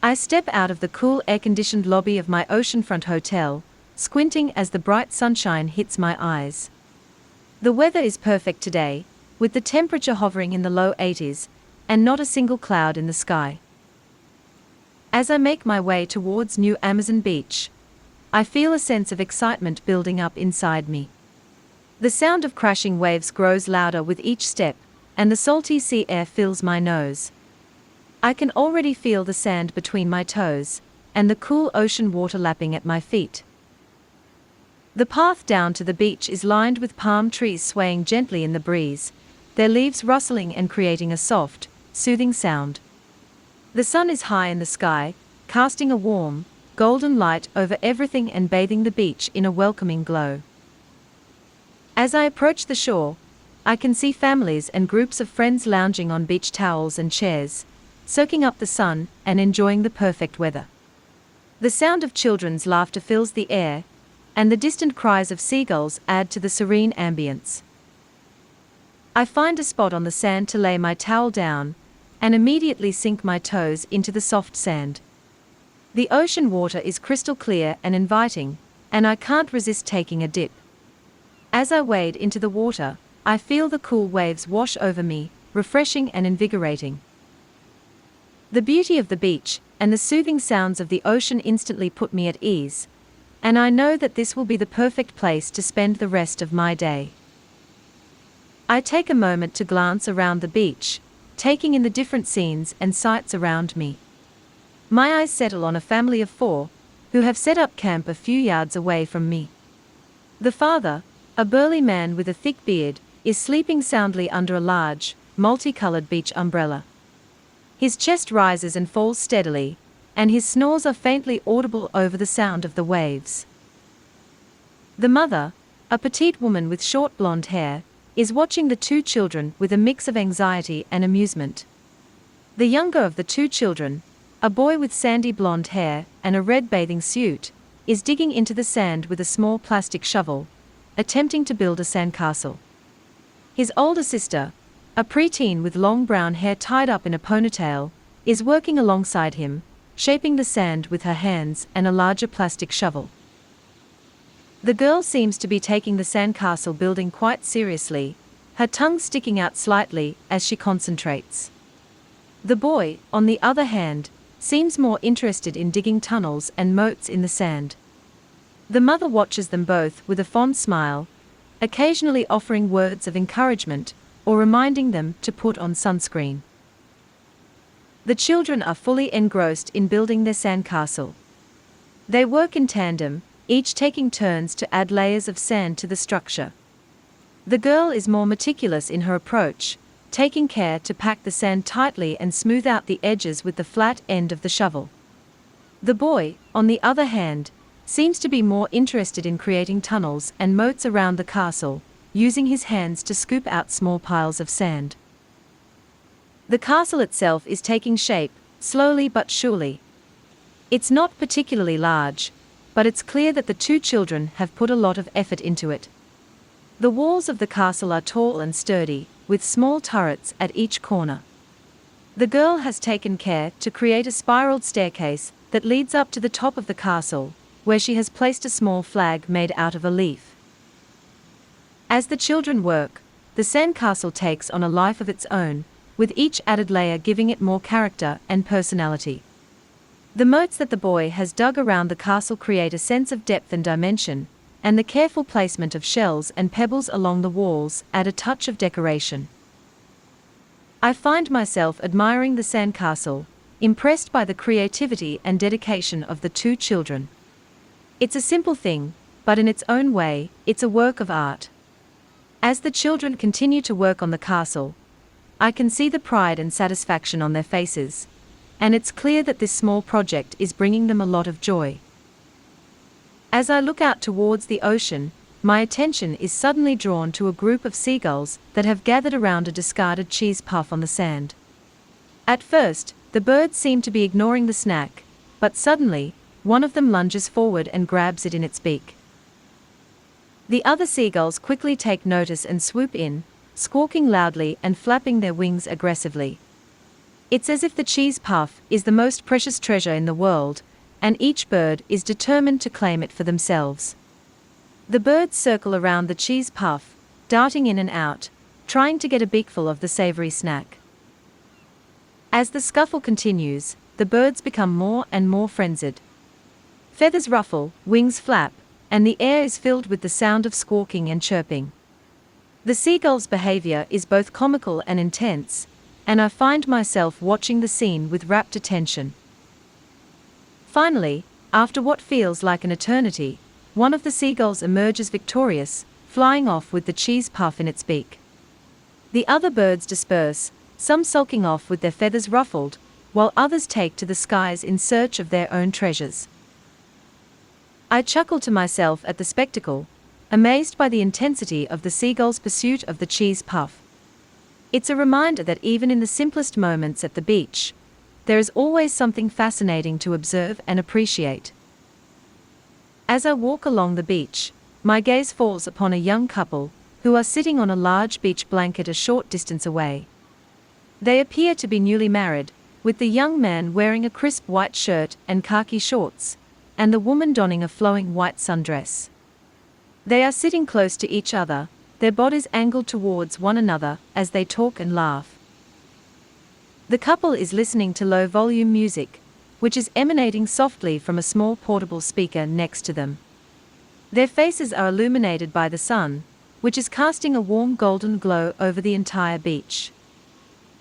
I step out of the cool air-conditioned lobby of my oceanfront hotel, squinting as the bright sunshine hits my eyes. The weather is perfect today, with the temperature hovering in the low 80s, and not a single cloud in the sky. As I make my way towards New Amazon Beach, I feel a sense of excitement building up inside me. The sound of crashing waves grows louder with each step, and the salty sea air fills my nose. I can already feel the sand between my toes, and the cool ocean water lapping at my feet. The path down to the beach is lined with palm trees swaying gently in the breeze, their leaves rustling and creating a soft, soothing sound. The sun is high in the sky, casting a warm, golden light over everything and bathing the beach in a welcoming glow. As I approach the shore, I can see families and groups of friends lounging on beach towels and chairs, soaking up the sun and enjoying the perfect weather. The sound of children's laughter fills the air, and the distant cries of seagulls add to the serene ambience. I find a spot on the sand to lay my towel down, and immediately sink my toes into the soft sand. The ocean water is crystal clear and inviting, and I can't resist taking a dip. As I wade into the water, I feel the cool waves wash over me, refreshing and invigorating. The beauty of the beach and the soothing sounds of the ocean instantly put me at ease, and I know that this will be the perfect place to spend the rest of my day. I take a moment to glance around the beach, taking in the different scenes and sights around me. My eyes settle on a family of 4, who have set up camp a few yards away from me. The father, a burly man with a thick beard, is sleeping soundly under a large, multicolored beach umbrella. His chest rises and falls steadily, and his snores are faintly audible over the sound of the waves. The mother, a petite woman with short blonde hair, is watching the 2 children with a mix of anxiety and amusement. The younger of the 2 children, a boy with sandy blonde hair and a red bathing suit, is digging into the sand with a small plastic shovel, attempting to build a sandcastle. His older sister, a preteen with long brown hair tied up in a ponytail, is working alongside him, shaping the sand with her hands and a larger plastic shovel. The girl seems to be taking the sandcastle building quite seriously, her tongue sticking out slightly as she concentrates. The boy, on the other hand, seems more interested in digging tunnels and moats in the sand. The mother watches them both with a fond smile, occasionally offering words of encouragement or reminding them to put on sunscreen. The children are fully engrossed in building their sandcastle. They work in tandem, each taking turns to add layers of sand to the structure. The girl is more meticulous in her approach, taking care to pack the sand tightly and smooth out the edges with the flat end of the shovel. The boy, on the other hand, seems to be more interested in creating tunnels and moats around the castle, using his hands to scoop out small piles of sand. The castle itself is taking shape, slowly but surely. It's not particularly large, but it's clear that the 2 children have put a lot of effort into it. The walls of the castle are tall and sturdy, with small turrets at each corner. The girl has taken care to create a spiraled staircase that leads up to the top of the castle, where she has placed a small flag made out of a leaf. As the children work, the sandcastle takes on a life of its own, with each added layer giving it more character and personality. The moats that the boy has dug around the castle create a sense of depth and dimension, and the careful placement of shells and pebbles along the walls add a touch of decoration. I find myself admiring the sandcastle, impressed by the creativity and dedication of the 2 children. It's a simple thing, but in its own way, it's a work of art. As the children continue to work on the castle, I can see the pride and satisfaction on their faces, and it's clear that this small project is bringing them a lot of joy. As I look out towards the ocean, my attention is suddenly drawn to a group of seagulls that have gathered around a discarded cheese puff on the sand. At first, the birds seem to be ignoring the snack, but suddenly, one of them lunges forward and grabs it in its beak. The other seagulls quickly take notice and swoop in, squawking loudly and flapping their wings aggressively. It's as if the cheese puff is the most precious treasure in the world, and each bird is determined to claim it for themselves. The birds circle around the cheese puff, darting in and out, trying to get a beakful of the savory snack. As the scuffle continues, the birds become more and more frenzied. Feathers ruffle, wings flap, and the air is filled with the sound of squawking and chirping. The seagull's behavior is both comical and intense, and I find myself watching the scene with rapt attention. Finally, after what feels like an eternity, one of the seagulls emerges victorious, flying off with the cheese puff in its beak. The other birds disperse, some sulking off with their feathers ruffled, while others take to the skies in search of their own treasures. I chuckle to myself at the spectacle, amazed by the intensity of the seagull's pursuit of the cheese puff. It's a reminder that even in the simplest moments at the beach, there is always something fascinating to observe and appreciate. As I walk along the beach, my gaze falls upon a young couple who are sitting on a large beach blanket a short distance away. They appear to be newly married, with the young man wearing a crisp white shirt and khaki shorts, and the woman donning a flowing white sundress. They are sitting close to each other, their bodies angled towards one another as they talk and laugh. The couple is listening to low-volume music, which is emanating softly from a small portable speaker next to them. Their faces are illuminated by the sun, which is casting a warm golden glow over the entire beach.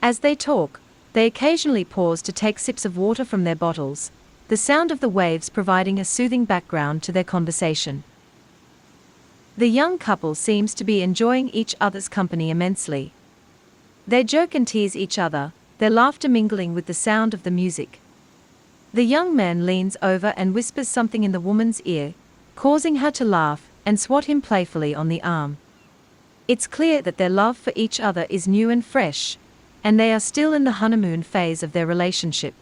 As they talk, they occasionally pause to take sips of water from their bottles, the sound of the waves providing a soothing background to their conversation. The young couple seems to be enjoying each other's company immensely. They joke and tease each other, their laughter mingling with the sound of the music. The young man leans over and whispers something in the woman's ear, causing her to laugh and swat him playfully on the arm. It's clear that their love for each other is new and fresh, and they are still in the honeymoon phase of their relationship.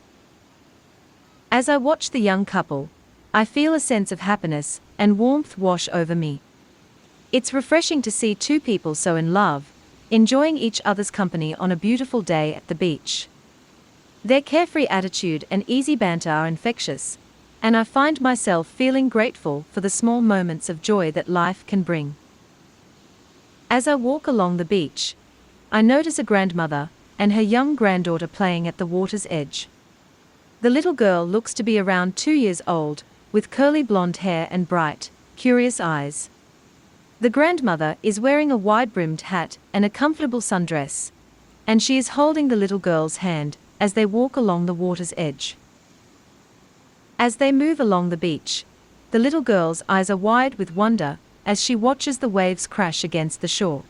As I watch the young couple, I feel a sense of happiness and warmth wash over me. It's refreshing to see two people so in love, enjoying each other's company on a beautiful day at the beach. Their carefree attitude and easy banter are infectious, and I find myself feeling grateful for the small moments of joy that life can bring. As I walk along the beach, I notice a grandmother and her young granddaughter playing at the water's edge. The little girl looks to be around 2 years old, with curly blonde hair and bright, curious eyes. The grandmother is wearing a wide-brimmed hat and a comfortable sundress, and she is holding the little girl's hand as they walk along the water's edge. As they move along the beach, the little girl's eyes are wide with wonder as she watches the waves crash against the shore.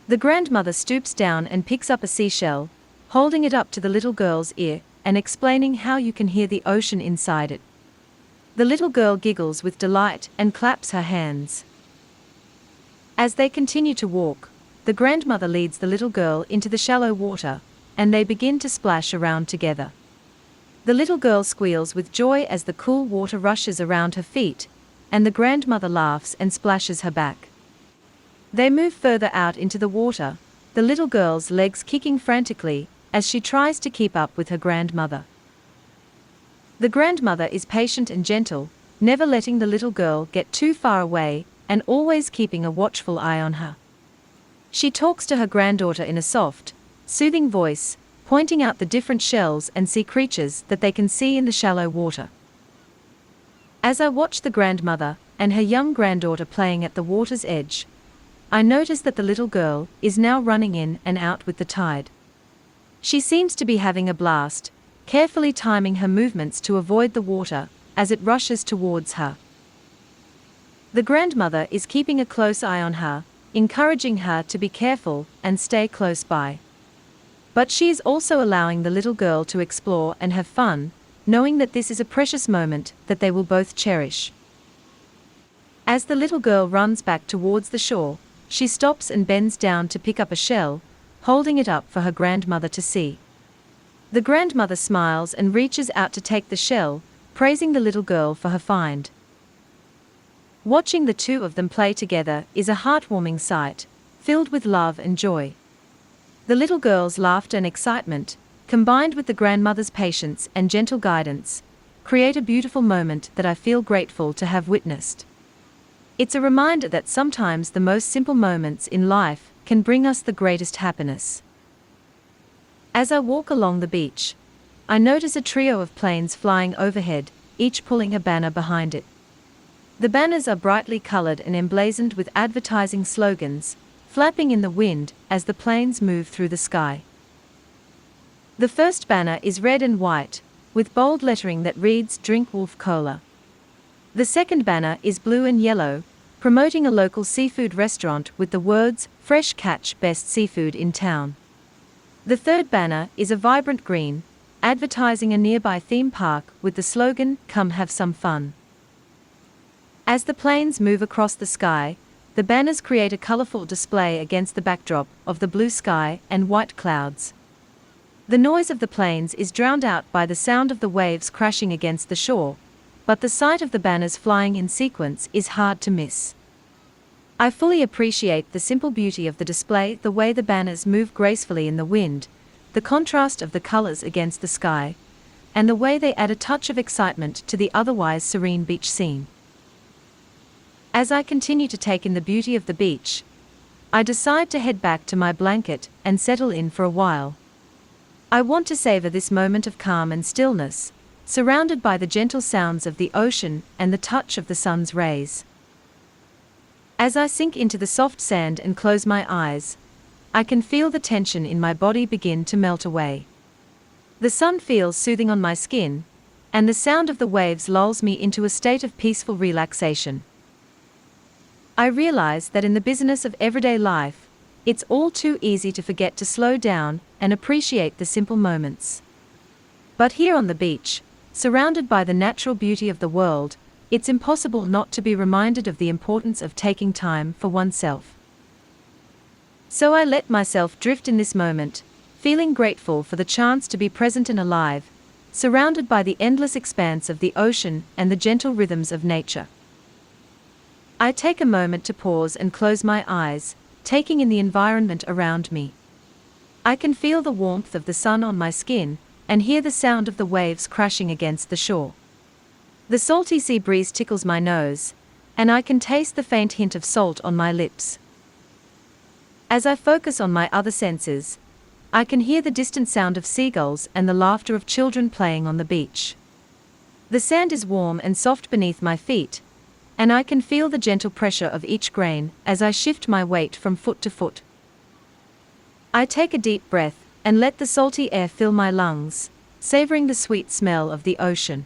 The grandmother stoops down and picks up a seashell, holding it up to the little girl's ear and explaining how you can hear the ocean inside it. The little girl giggles with delight and claps her hands. As they continue to walk, the grandmother leads the little girl into the shallow water, and they begin to splash around together. The little girl squeals with joy as the cool water rushes around her feet, and the grandmother laughs and splashes her back. They move further out into the water, the little girl's legs kicking frantically as she tries to keep up with her grandmother. The grandmother is patient and gentle, never letting the little girl get too far away and always keeping a watchful eye on her. She talks to her granddaughter in a soft, soothing voice, pointing out the different shells and sea creatures that they can see in the shallow water. As I watch the grandmother and her young granddaughter playing at the water's edge, I notice that the little girl is now running in and out with the tide. She seems to be having a blast, carefully timing her movements to avoid the water as it rushes towards her. The grandmother is keeping a close eye on her, encouraging her to be careful and stay close by. But she is also allowing the little girl to explore and have fun, knowing that this is a precious moment that they will both cherish. As the little girl runs back towards the shore, she stops and bends down to pick up a shell, holding it up for her grandmother to see. The grandmother smiles and reaches out to take the shell, praising the little girl for her find. Watching the two of them play together is a heartwarming sight, filled with love and joy. The little girl's laughter and excitement combined with the grandmother's patience and gentle guidance, create a beautiful moment that I feel grateful to have witnessed. It's a reminder that sometimes the most simple moments in life can bring us the greatest happiness. As I walk along the beach, I notice a trio of planes flying overhead, each pulling a banner behind it. The banners are brightly colored and emblazoned with advertising slogans, flapping in the wind as the planes move through the sky. The first banner is red and white, with bold lettering that reads "Drink Wolf Cola." The second banner is blue and yellow, promoting a local seafood restaurant with the words "Fresh Catch, Best Seafood in Town." The third banner is a vibrant green, advertising a nearby theme park with the slogan "Come have some fun." As the planes move across the sky, the banners create a colorful display against the backdrop of the blue sky and white clouds. The noise of the planes is drowned out by the sound of the waves crashing against the shore, but the sight of the banners flying in sequence is hard to miss. I fully appreciate the simple beauty of the display, the way the banners move gracefully in the wind, the contrast of the colors against the sky, and the way they add a touch of excitement to the otherwise serene beach scene. As I continue to take in the beauty of the beach, I decide to head back to my blanket and settle in for a while. I want to savor this moment of calm and stillness, surrounded by the gentle sounds of the ocean and the touch of the sun's rays. As I sink into the soft sand and close my eyes, I can feel the tension in my body begin to melt away. The sun feels soothing on my skin, and the sound of the waves lulls me into a state of peaceful relaxation. I realize that in the busyness of everyday life, it's all too easy to forget to slow down and appreciate the simple moments. But here on the beach, surrounded by the natural beauty of the world, it's impossible not to be reminded of the importance of taking time for oneself. So I let myself drift in this moment, feeling grateful for the chance to be present and alive, surrounded by the endless expanse of the ocean and the gentle rhythms of nature. I take a moment to pause and close my eyes, taking in the environment around me. I can feel the warmth of the sun on my skin, and hear the sound of the waves crashing against the shore. The salty sea breeze tickles my nose, and I can taste the faint hint of salt on my lips. As I focus on my other senses, I can hear the distant sound of seagulls and the laughter of children playing on the beach. The sand is warm and soft beneath my feet, and I can feel the gentle pressure of each grain as I shift my weight from foot to foot. I take a deep breath and let the salty air fill my lungs, savoring the sweet smell of the ocean.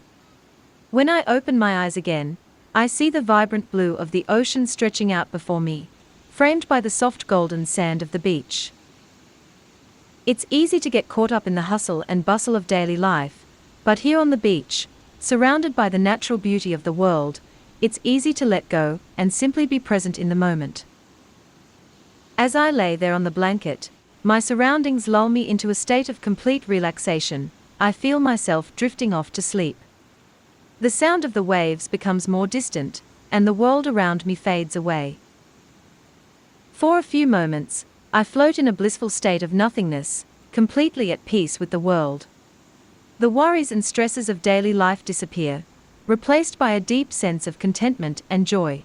When I open my eyes again, I see the vibrant blue of the ocean stretching out before me, framed by the soft golden sand of the beach. It's easy to get caught up in the hustle and bustle of daily life, but here on the beach, surrounded by the natural beauty of the world, it's easy to let go and simply be present in the moment. As I lay there on the blanket, my surroundings lull me into a state of complete relaxation. I feel myself drifting off to sleep. The sound of the waves becomes more distant, and the world around me fades away. For a few moments, I float in a blissful state of nothingness, completely at peace with the world. The worries and stresses of daily life disappear, replaced by a deep sense of contentment and joy.